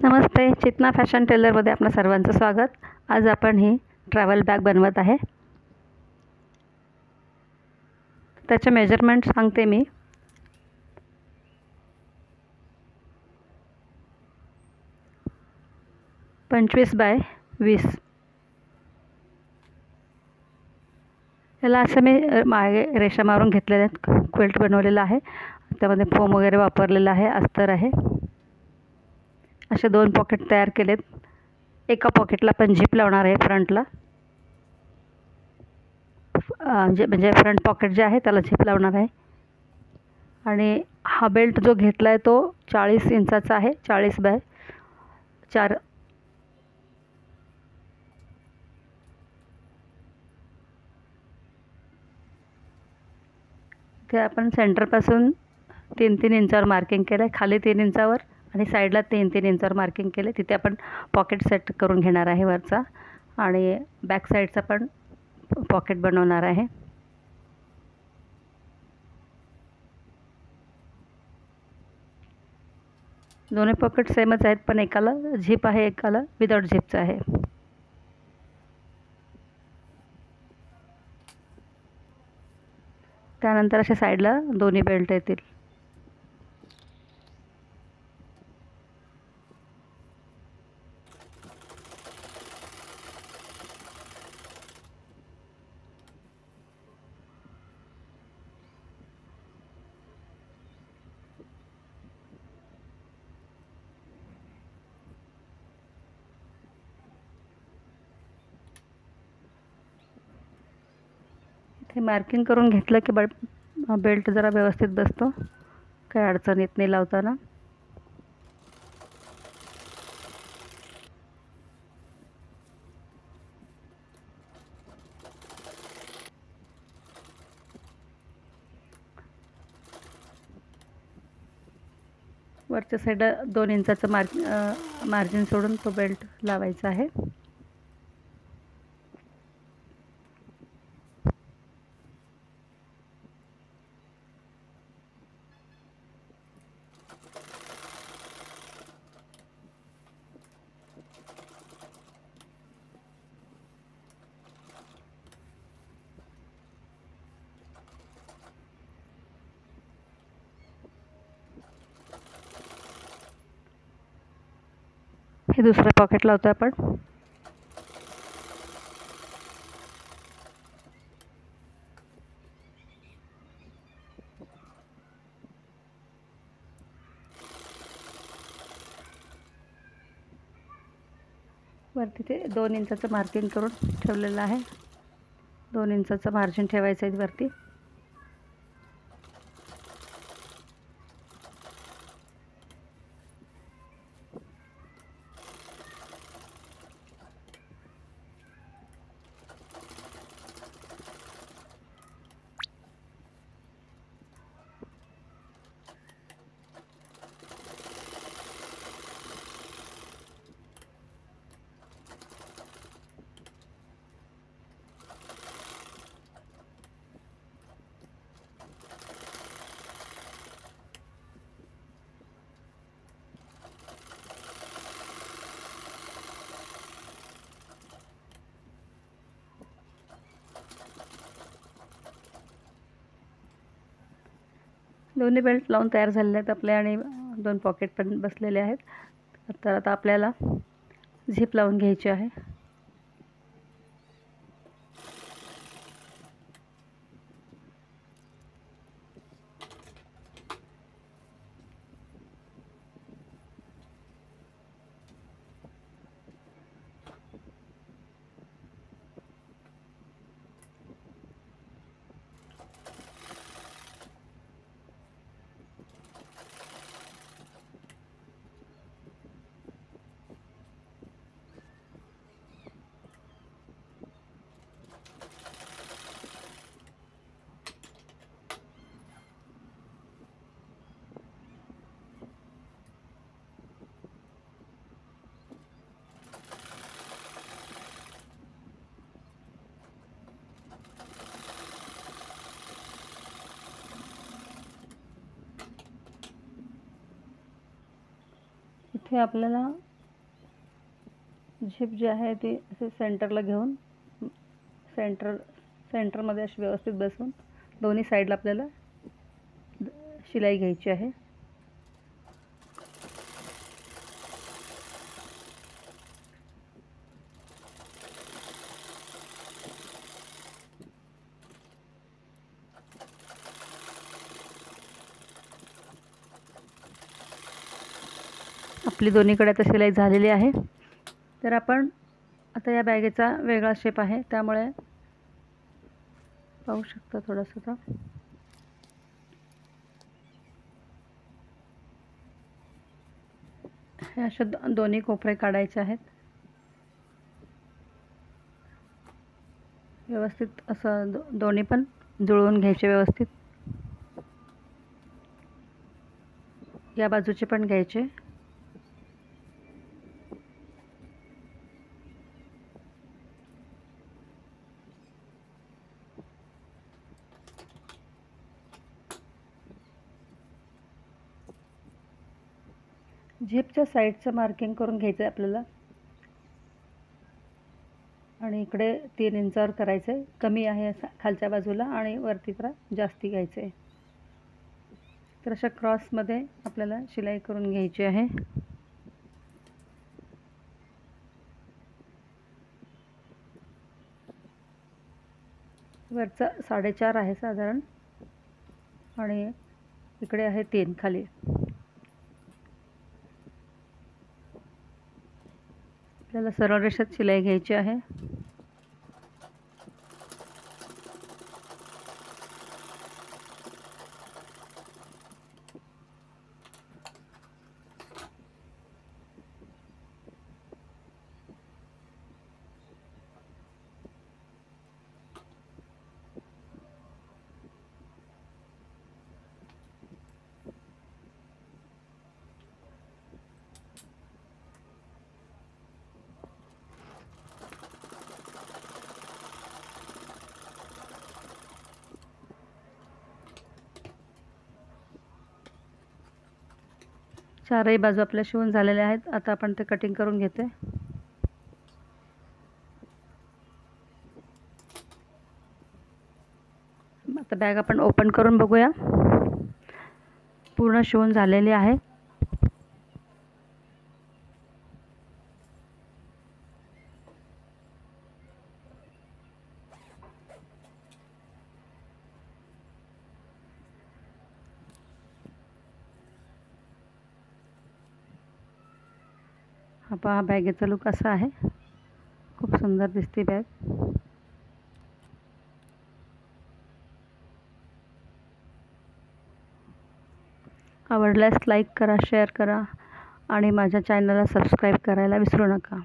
नमस्ते, चेतना fashion टेलरमध्ये आपलं सर्वांचं स्वागत। आज आपण ही ट्रॅव्हल बॅग बनवत आहे। त्याचे मेजरमेंट सांगते मी। पंचवीस बाय 20। याला असं मी मागे रेषा मारून घेतलेले आहेत। क्विल्ट बनवलेला आहे, त्यामध्ये फोम वगैरे वापरलेला आहे, अस्तर आहे। असे दोन पॉकेट तयार केलेत। एका पॉकेटला पण झिप लावणार आहे फ्रंटला, म्हणजे फ्रंट पॉकेट जे आहे त्याला झिप लावणार आहे। आणि हा बेल्ट जो घेतला आहे तो 40 इंचाचा आहे, 40 बाय 4। ते आपण सेंटरपासून 3-3 इंचावर मार्किंग केलं आहे, खाली 3 इंचावर आणि साईडला 3-3 इंचावर मार्किंग केले। तिथे आपण पॉकेट सेट करून घेणार आहे वरचा, आणि बॅक साईडचा पण पॉकेट बनवणार आहे। दोन्ही पॉकेट सेमच आहेत, पण एकाला झिप आहे, एकाला विदाउट झिपचं आहे। त्यानंतर अशा साईडला दोन्ही बेल्ट येतील। हे मार्किंग करून घेतलं की बेल्ट जरा व्यवस्थित बसतो, काही अडचण येत नाही लावताना। वरच्या साईडला 2 इंचाचं मार्जिन सोडून तो बेल्ट लावायचा आहे। हे दुसरं पॉकेट लावतो आपण। वरती ते 2 इंचाचं मार्किंग करून ठेवलेलं आहे। 2 इंचाचं मार्जिन ठेवायचं आहे वरती। दोन्ही बेल्ट लावून तयार झालेले आहेत आपले, आणि 2 पॉकेट पण बसलेले आहेत। तर आता आपल्याला झिप लावून घ्यायची आहे। इथे आपल्याला झिप जी आहे ती असे सेंटरला घेऊन सेंटरमध्ये अशी व्यवस्थित बसवून दोन्ही साईडला आपल्याला शिलाई घ्यायची आहे. आपली दोन्हीकडे आता शिलाई झालेली आहे. तर आपण आता या बॅगेचा वेगळा शेप आहे, त्यामुळे पाहू शकता थोडंसं हे असे दोन्ही कोपरे काढायचे आहेत. व्यवस्थित असं दोन्ही पण जुळवून घ्यायचे व्यवस्थित. या बाजूचे पण घ्यायचे. झिपच्या साईडचं मार्किंग करून घ्यायचं आहे आपल्याला आणि इकडे 3 इंचावर करायचं आहे. कमी आहे असं खालच्या बाजूला आणि वरती जरा जास्ती घ्यायचं आहे. तर अशा क्रॉसमध्ये आपल्याला शिलाई करून घ्यायची आहे. वरचा 4.5 आहे साधारण आणि इकडे आहे 3 खाली. आपल्याला सरळ रेषेत शिलाई घ्यायची आहे. चारही बाजू आपल्या शिवून झालेल्या आहेत. आता आपण ते कटिंग करून घेते. आता बॅग आपण ओपन करून बघूया. पूर्ण शिवून झालेली आहे. हा पहा बॅगेचा लुक असा आहे. खूप सुंदर दिसते बॅग. आवडल्यास लाईक करा, शेअर करा आणि माझ्या चॅनलला सबस्क्राईब करायला विसरू नका.